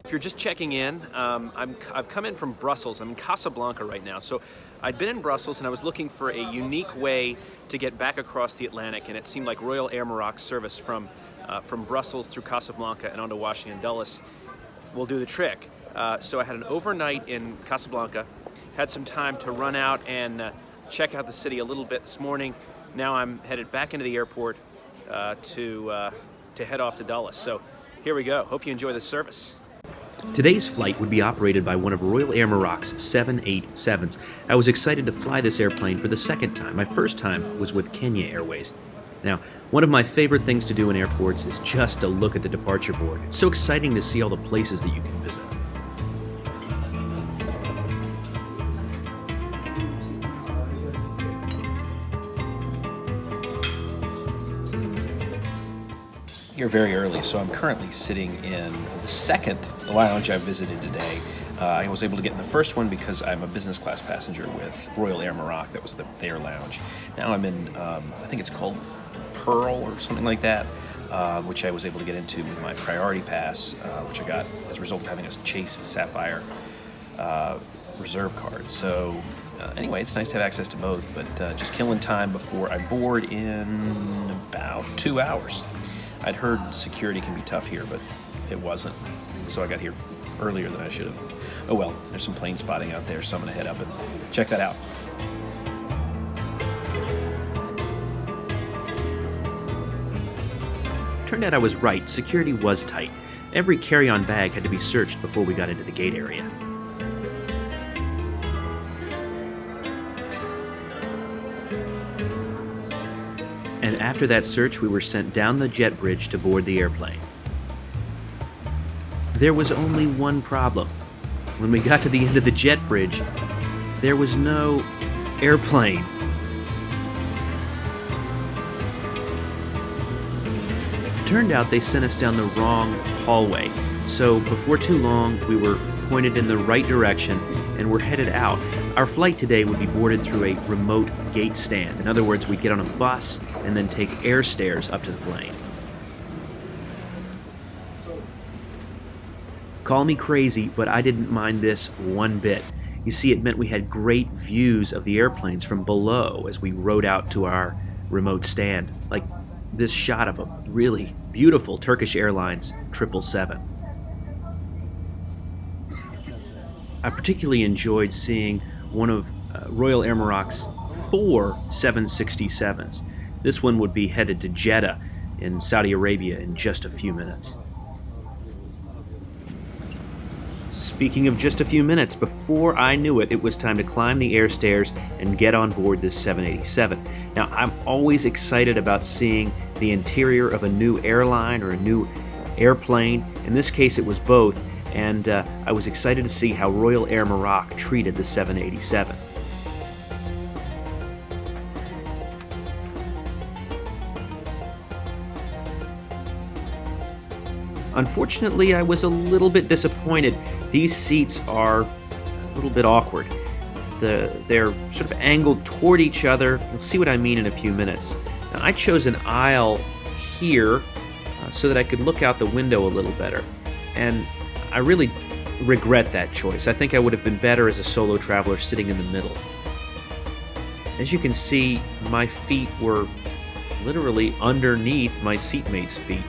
If you're just checking in, I've come in from Brussels. I'm in Casablanca right now. So I'd been in Brussels and I was looking for a unique way to get back across the Atlantic, and it seemed like Royal Air Maroc service from Brussels through Casablanca and onto Washington Dulles will do the trick. So I had an overnight in Casablanca, had some time to run out and check out the city a little bit this morning. Now I'm headed back into the airport to head off to Dulles. So here we go. Hope you enjoy this service. Today's flight would be operated by one of Royal Air Maroc's 787s. I was excited to fly this airplane for the second time. My first time was with Kenya Airways. Now, one of my favorite things to do in airports is just to look at the departure board. It's so exciting to see all the places that you can visit. Here very early, so I'm currently sitting in the second lounge I visited today. I was able to get in the first one because I'm a business class passenger with Royal Air Maroc. That was their lounge. Now I'm in, I think it's called Pearl or something like that, which I was able to get into with my priority pass, which I got as a result of having a Chase Sapphire reserve card. So anyway, it's nice to have access to both, but just killing time before I board in about 2 hours. I'd heard security can be tough here, but it wasn't. So I got here earlier than I should have. Oh well, there's some plane spotting out there, so I'm gonna head up and check that out. Turned out I was right. Security was tight. Every carry-on bag had to be searched before we got into the gate area. And after that search, we were sent down the jet bridge to board the airplane. There was only one problem. When we got to the end of the jet bridge, there was no airplane. It turned out they sent us down the wrong hallway, so before too long, we were pointed in the right direction and we're headed out. Our flight today would be boarded through a remote gate stand. In other words, we'd get on a bus and then take air stairs up to the plane. Call me crazy, but I didn't mind this one bit. You see, it meant we had great views of the airplanes from below as we rode out to our remote stand, like this shot of a really beautiful Turkish Airlines 777. I particularly enjoyed seeing one of Royal Air Maroc's 4 767s. This one would be headed to Jeddah in Saudi Arabia in just a few minutes. Speaking of just a few minutes, before I knew it, it was time to climb the air stairs and get on board this 787. Now, I'm always excited about seeing the interior of a new airline or a new airplane. In this case, it was both. And I was excited to see how Royal Air Maroc treated the 787. Unfortunately, I was a little bit disappointed. These seats are a little bit awkward. They're sort of angled toward each other. You'll see what I mean in a few minutes. Now, I chose an aisle here so that I could look out the window a little better. And I really regret that choice. I think I would have been better as a solo traveler sitting in the middle. As you can see, my feet were literally underneath my seatmate's feet.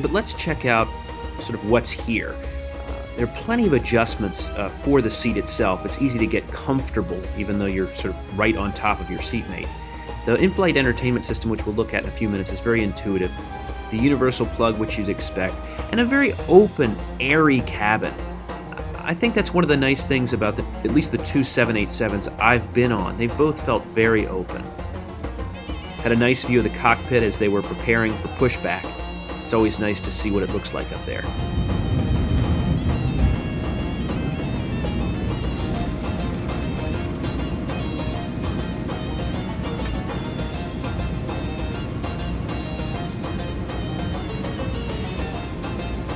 But let's check out sort of what's here. There are plenty of adjustments for the seat itself. It's easy to get comfortable even though you're sort of right on top of your seatmate. The in-flight entertainment system, which we'll look at in a few minutes, is very intuitive. The universal plug, which you'd expect, and a very open, airy cabin. I think that's one of the nice things about at least the 2 787s I've been on. They've both felt very open. Had a nice view of the cockpit as they were preparing for pushback. It's always nice to see what it looks like up there.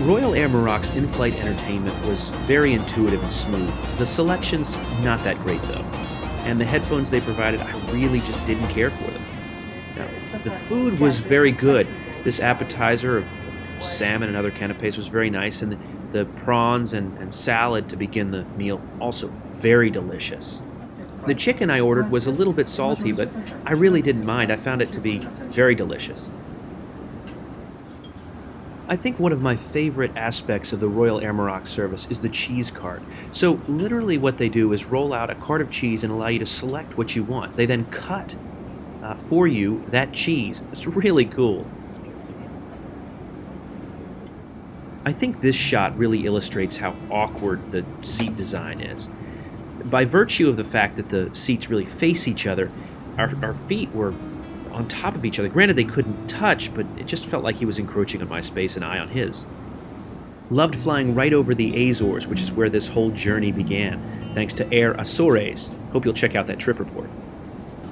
Royal Air Maroc's in-flight entertainment was very intuitive and smooth. The selection's not that great though, and the headphones they provided, I really just didn't care for them. Now, the food was very good. This appetizer of salmon and other canapes was very nice, and the prawns and salad to begin the meal, also very delicious. The chicken I ordered was a little bit salty, but I really didn't mind. I found it to be very delicious. I think one of my favorite aspects of the Royal Air Maroc service is the cheese cart. So literally what they do is roll out a cart of cheese and allow you to select what you want. They then cut for you that cheese. It's really cool. I think this shot really illustrates how awkward the seat design is. By virtue of the fact that the seats really face each other, our feet were on top of each other. Granted, they couldn't touch, but it just felt like he was encroaching on my space and I on his. Loved flying right over the Azores, which is where this whole journey began, thanks to Air Azores. Hope you'll check out that trip report.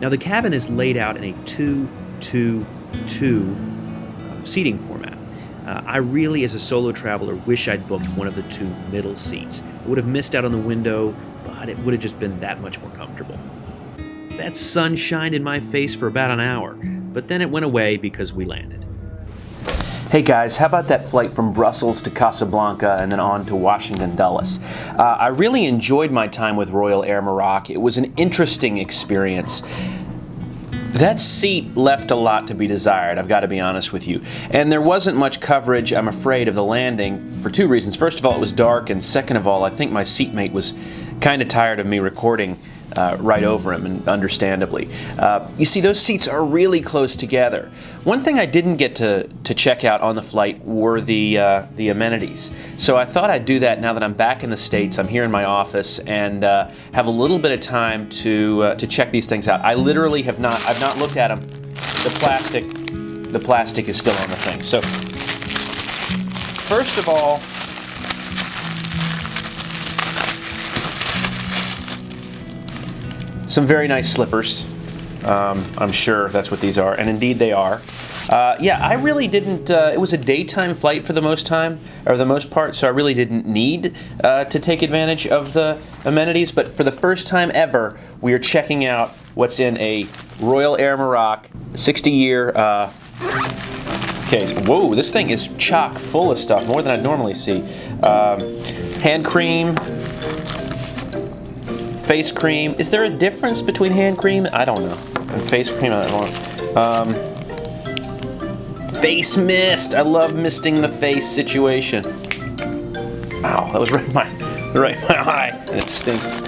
Now, the cabin is laid out in a 2-2-2 seating format. I really, as a solo traveler, wish I'd booked one of the two middle seats. I would have missed out on the window, but it would have just been that much more comfortable. That sun shined in my face for about an hour, but then it went away because we landed. Hey guys, how about that flight from Brussels to Casablanca and then on to Washington Dulles? I really enjoyed my time with Royal Air Maroc. It was an interesting experience. That seat left a lot to be desired, I've got to be honest with you. And there wasn't much coverage, I'm afraid, of the landing for two reasons. First of all, it was dark, and second of all, I think my seatmate was kind of tired of me recording right over him, and understandably. You see, those seats are really close together. One thing I didn't get to check out on the flight were the amenities. So I thought I'd do that now that I'm back in the States. I'm here in my office and have a little bit of time to check these things out. I literally I've not looked at them. The plastic is still on the thing. So first of all, some very nice slippers. I'm sure that's what these are, and indeed they are. Yeah, I really didn't, it was a daytime flight for the most part, so I really didn't need to take advantage of the amenities, but for the first time ever, we are checking out what's in a Royal Air Maroc 60-year case. Whoa, this thing is chock full of stuff, more than I'd normally see. Hand cream, face cream. Is there a difference between hand cream? I don't know. And face cream, I don't know. Face mist. I love misting the face situation. Ow, that was right in my eye. And it stinks.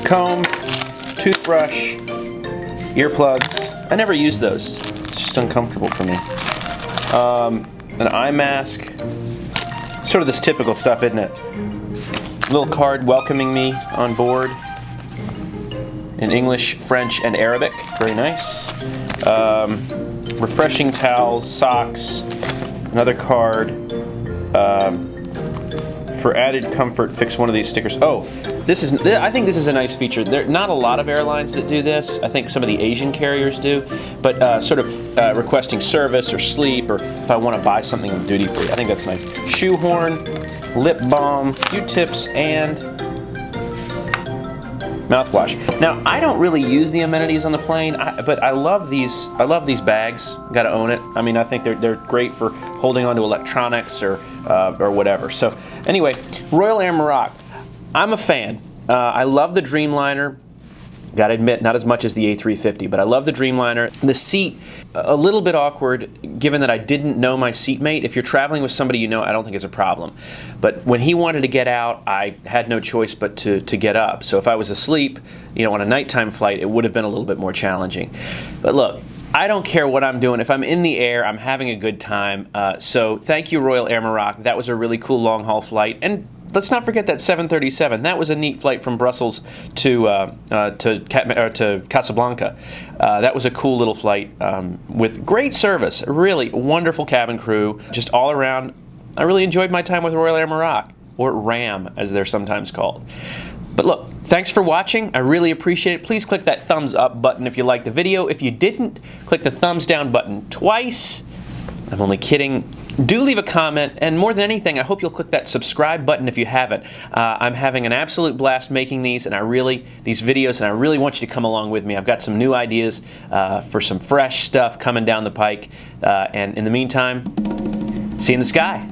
Comb, toothbrush, earplugs. I never use those. It's just uncomfortable for me. An eye mask. Sort of this typical stuff, isn't it? Little card welcoming me on board in English, French, and Arabic. Very nice. Refreshing towels, socks, another card. For added comfort, fix one of these stickers. Oh, I think this is a nice feature. There are not a lot of airlines that do this. I think some of the Asian carriers do, but sort of requesting service or sleep, or if I want to buy something on duty free. I think that's nice. Shoehorn, lip balm, Q-tips, and mouthwash. Now, I don't really use the amenities on the plane, but I love these. I love these bags. Got to own it. I mean, I think they're great for holding onto electronics or whatever. So, anyway, Royal Air Maroc. I'm a fan. I love the Dreamliner. Got to admit, not as much as the A350, but I love the Dreamliner. The seat, a little bit awkward, given that I didn't know my seatmate. If you're traveling with somebody you know, I don't think it's a problem. But when he wanted to get out, I had no choice but to get up. So if I was asleep, on a nighttime flight, it would have been a little bit more challenging. But look, I don't care what I'm doing. If I'm in the air, I'm having a good time. So thank you, Royal Air Maroc. That was a really cool long-haul flight. And let's not forget that 737. That was a neat flight from Brussels to Casablanca. That was a cool little flight with great service. A really wonderful cabin crew. Just all around, I really enjoyed my time with Royal Air Maroc, or RAM as they're sometimes called. But look, thanks for watching. I really appreciate it. Please click that thumbs up button if you liked the video. If you didn't, click the thumbs down button twice. I'm only kidding. Do leave a comment, and more than anything, I hope you'll click that subscribe button if you haven't. I'm having an absolute blast making these videos, and I really want you to come along with me. I've got some new ideas for some fresh stuff coming down the pike, and in the meantime, see you in the sky.